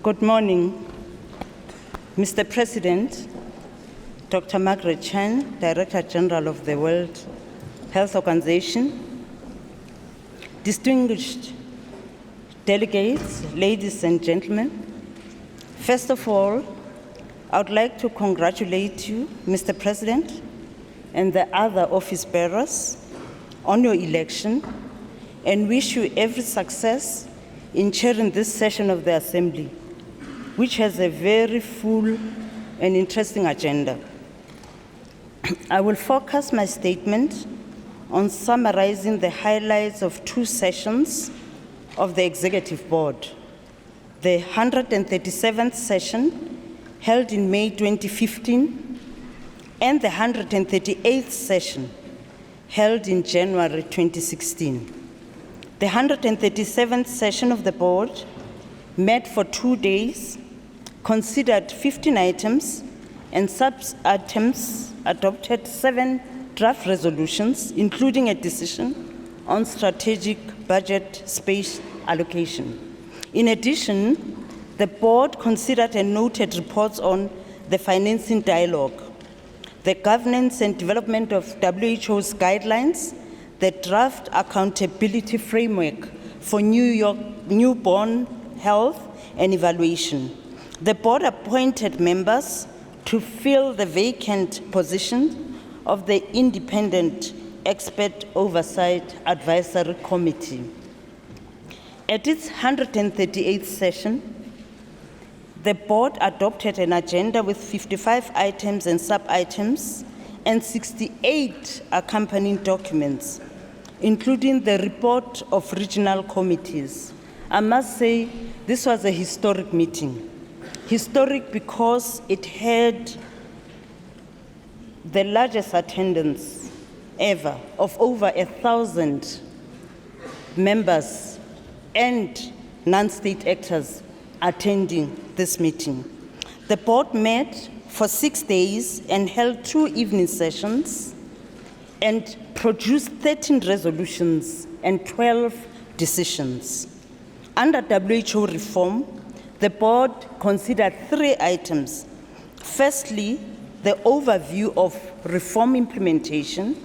Good morning, Mr. President, Dr. Margaret Chan, Director General of the World Health Organization, distinguished delegates, ladies and gentlemen. First of all, I would like to congratulate you, Mr. President, and the other office bearers on your election and wish you every success in chairing this session of the Assembly, which has a very full and interesting agenda. I will focus my statement on summarizing the highlights of two sessions of the Executive Board: the 137th session held in May 2015 and the 138th session held in January 2016. The 137th session of the Board met for 2 days, considered 15 items, and sub-items adopted 7 draft resolutions, including a decision on strategic budget space allocation. In addition, the Board considered and noted reports on the financing dialogue, the governance and development of WHO's guidelines, the draft accountability framework for newborn health and evaluation. The Board appointed members to fill the vacant position of the Independent Expert Oversight Advisory Committee. At its 138th session, the Board adopted an agenda with 55 items and sub-items and 68 accompanying documents, including the report of regional committees. I must say, this was a historic meeting. Historic because it had the largest attendance ever of over 1,000 members and non-state actors attending this meeting. The Board met for 6 days and held 2 evening sessions and produced 13 resolutions and 12 decisions. Under WHO reform, the Board considered 3 items. Firstly, the overview of reform implementation,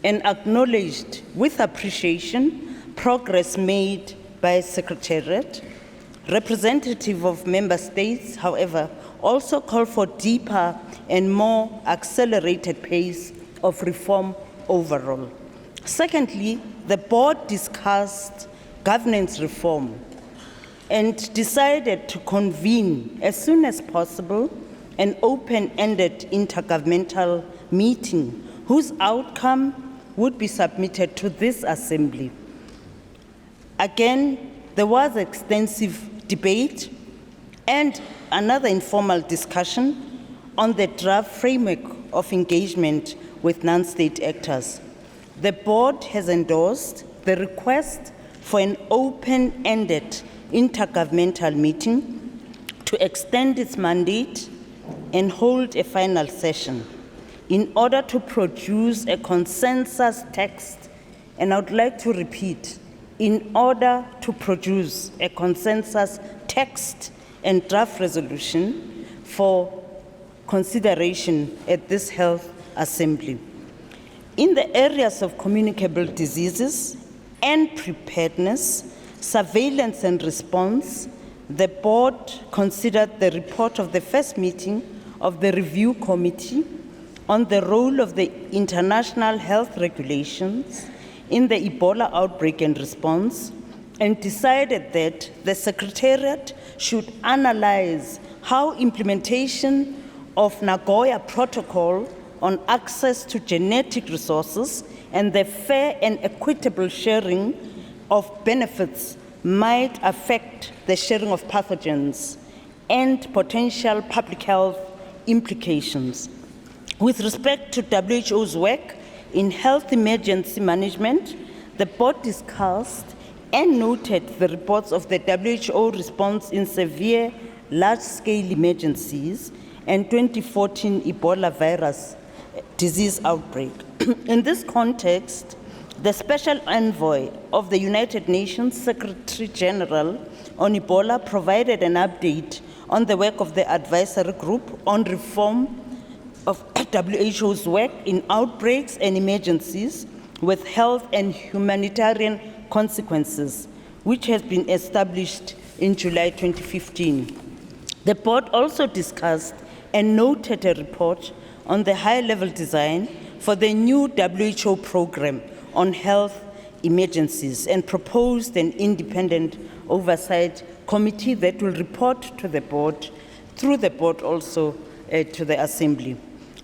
and acknowledged with appreciation progress made by Secretariat. Representative of member states, however, also called for deeper and more accelerated pace of reform overall. Secondly, the Board discussed governance reform and decided to convene as soon as possible an open-ended intergovernmental meeting whose outcome would be submitted to this Assembly. Again, there was extensive debate and another informal discussion on the draft framework of engagement with non-state actors. The Board has endorsed the request for an open-ended intergovernmental meeting to extend its mandate and hold a final session in order to produce a consensus text, and I would like to repeat, in order to produce a consensus text and draft resolution for consideration at this Health Assembly. In the areas of communicable diseases and preparedness, surveillance and response, the Board considered the report of the first meeting of the Review Committee on the role of the international health regulations in the Ebola outbreak and response, and decided that the Secretariat should analyze how implementation of Nagoya Protocol on access to genetic resources and the fair and equitable sharing of benefits might affect the sharing of pathogens and potential public health implications. With respect to WHO's work in health emergency management, the Board discussed and noted the reports of the WHO response in severe large-scale emergencies and 2014 Ebola virus disease outbreak. In this context, The Special Envoy of the United Nations Secretary General on Ebola provided an update on the work of the advisory group on reform of WHO's work in outbreaks and emergencies with health and humanitarian consequences, which has been established in July 2015. The board also discussed and noted a report on the high-level design for the new WHO program on health emergencies and proposed an independent oversight committee that will report to the board, through the board also to the Assembly.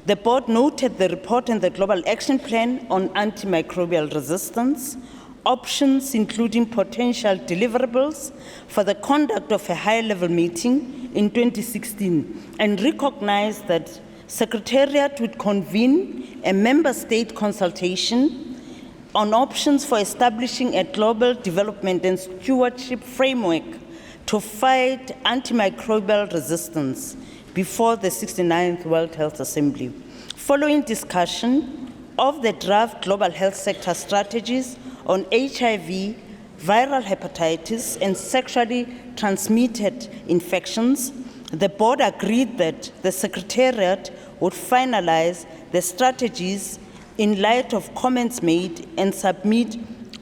The board noted the report and the Global Action Plan on antimicrobial resistance, options including potential deliverables for the conduct of a high-level meeting in 2016, and recognized that Secretariat would convene a member state consultation on options for establishing a global development and stewardship framework to fight antimicrobial resistance before the 69th World Health Assembly. Following discussion of the draft global health sector strategies on HIV, viral hepatitis, and sexually transmitted infections, the board agreed that the Secretariat would finalize the strategies in light of comments made and submit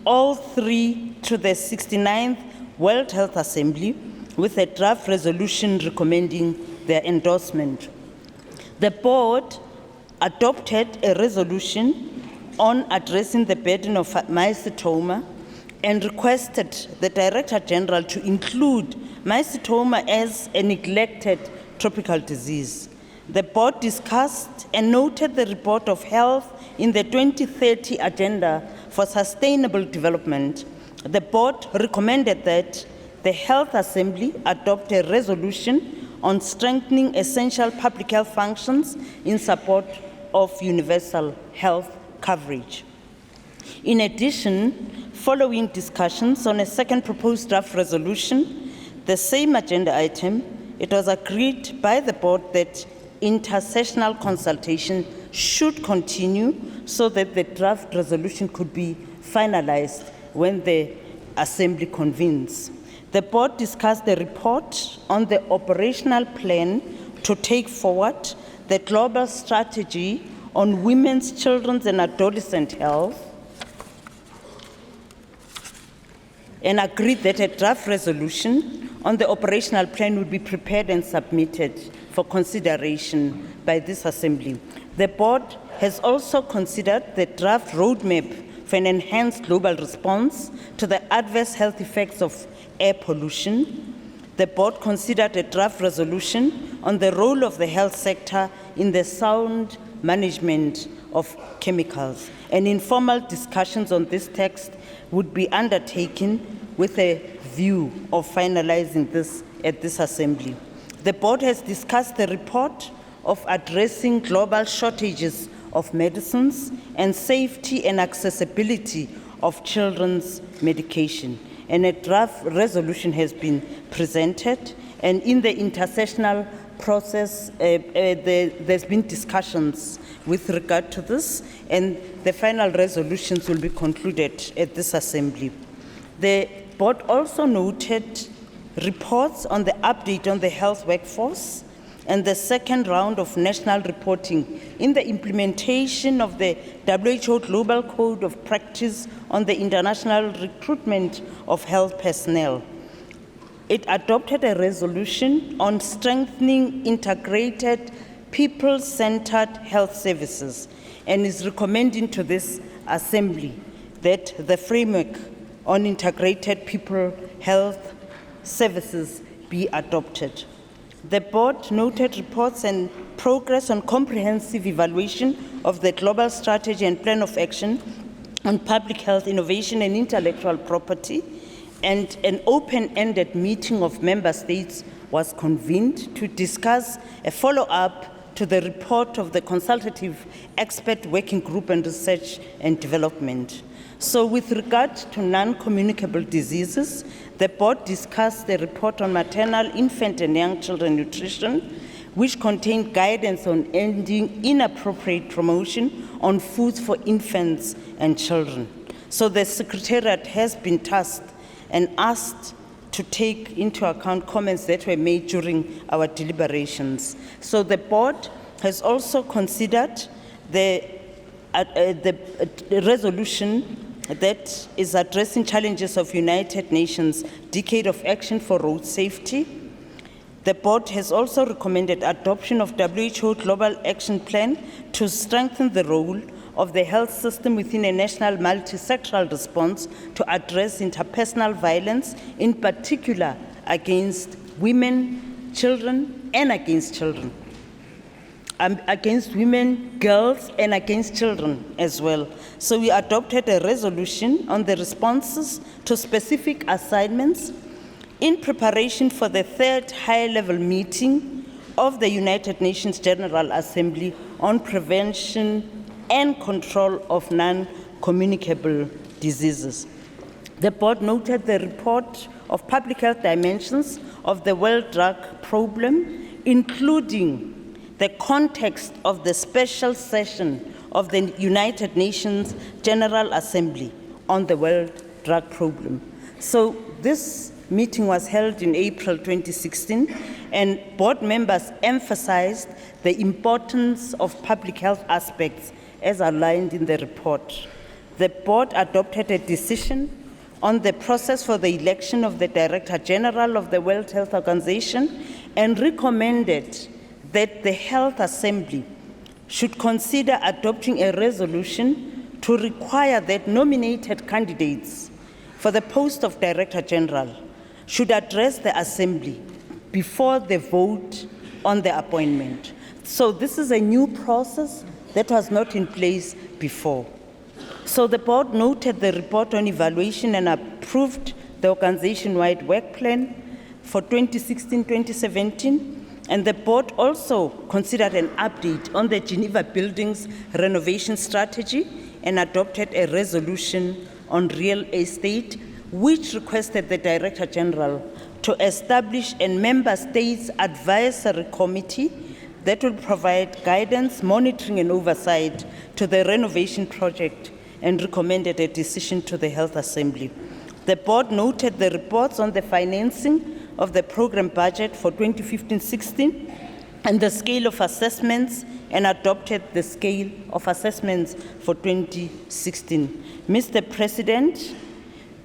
all three to the 69th World Health Assembly with a draft resolution recommending their endorsement. The board adopted a resolution on addressing the burden of mycetoma and requested the Director General to include mycetoma as a neglected tropical disease. The board discussed and noted the report of health in the 2030 Agenda for Sustainable Development. The board recommended that the Health Assembly adopt a resolution on strengthening essential public health functions in support of universal health coverage. In addition, following discussions on a second proposed draft resolution, the same agenda item, it was agreed by the board that intersessional consultation should continue so that the draft resolution could be finalized when the Assembly convenes. The board discussed the report on the operational plan to take forward the global strategy on women's, children's, and adolescent health, and agreed that a draft resolution on the operational plan would be prepared and submitted for consideration by this Assembly. The board has also considered the draft roadmap for an enhanced global response to the adverse health effects of air pollution. The board considered a draft resolution on the role of the health sector in the sound management of chemicals. And informal discussions on this text would be undertaken with a view of finalizing this at this Assembly. The board has discussed the report of addressing global shortages of medicines and safety and accessibility of children's medication. And a draft resolution has been presented, and in the intersessional process, there's been discussions with regard to this, and the final resolutions will be concluded at this Assembly. The board also noted reports on the update on the health workforce and the second round of national reporting in the implementation of the WHO Global Code of Practice on the international recruitment of health personnel. It adopted a resolution on strengthening integrated, people-centered health services and is recommending to this Assembly that the framework on integrated people health services be adopted. The board noted reports and progress on comprehensive evaluation of the global strategy and plan of action on public health, innovation, and intellectual property, and an open-ended meeting of member states was convened to discuss a follow-up to the report of the Consultative Expert Working Group on Research and Development. So with regard to non-communicable diseases, the board discussed the report on maternal, infant, and young children nutrition, which contained guidance on ending inappropriate promotion on foods for infants and children. So the Secretariat has been tasked and asked to take into account comments that were made during our deliberations. So the board has also considered the resolution that is addressing challenges of United Nations Decade of Action for Road Safety. The board has also recommended adoption of WHO Global Action Plan to strengthen the role of the health system within a national multi-sectoral response to address interpersonal violence, in particular against women, children, and against children. Against women, girls, and against children as well. So we adopted a resolution on the responses to specific assignments in preparation for the third high-level meeting of the United Nations General Assembly on prevention and control of non-communicable diseases. The board noted the report of public health dimensions of the world drug problem, including the context of the special session of the United Nations General Assembly on the world drug problem. So this meeting was held in April 2016, and board members emphasized the importance of public health aspects as outlined in the report. The board adopted a decision on the process for the election of the Director General of the World Health Organization and recommended that the Health Assembly should consider adopting a resolution to require that nominated candidates for the post of Director General should address the Assembly before the vote on the appointment. So this is a new process that was not in place before. So the board noted the report on evaluation and approved the organization-wide work plan for 2016-2017. And the board also considered an update on the Geneva buildings renovation strategy and adopted a resolution on real estate, which requested the Director General to establish a member states advisory committee that will provide guidance, monitoring, and oversight to the renovation project and recommended a decision to the Health Assembly. The board noted the reports on the financing of the program budget for 2015-16 and the scale of assessments and adopted the scale of assessments for 2016. Mr. President,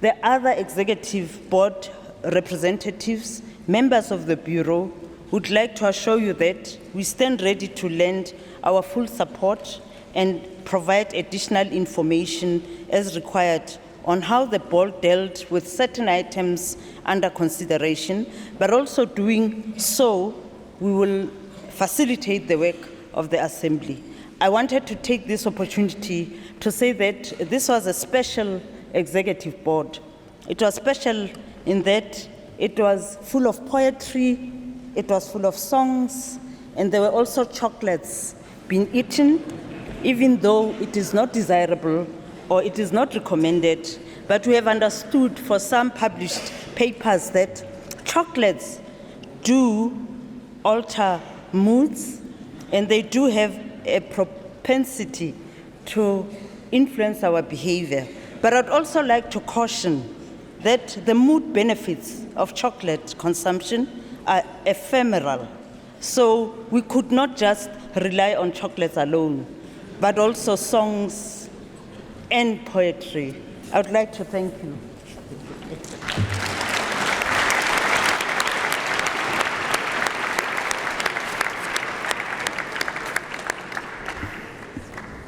the other executive board representatives, members of the Bureau, would like to assure you that we stand ready to lend our full support and provide additional information as required on how the board dealt with certain items under consideration, but also doing so, we will facilitate the work of the Assembly. I wanted to take this opportunity to say that this was a special executive board. It was special in that it was full of poetry, it was full of songs, and there were also chocolates being eaten, even though it is not desirable or it is not recommended. But we have understood for some published papers that chocolates do alter moods, and they do have a propensity to influence our behavior. But I'd also like to caution that the mood benefits of chocolate consumption are ephemeral. So we could not just rely on chocolates alone, but also songs and poetry. I would like to thank you.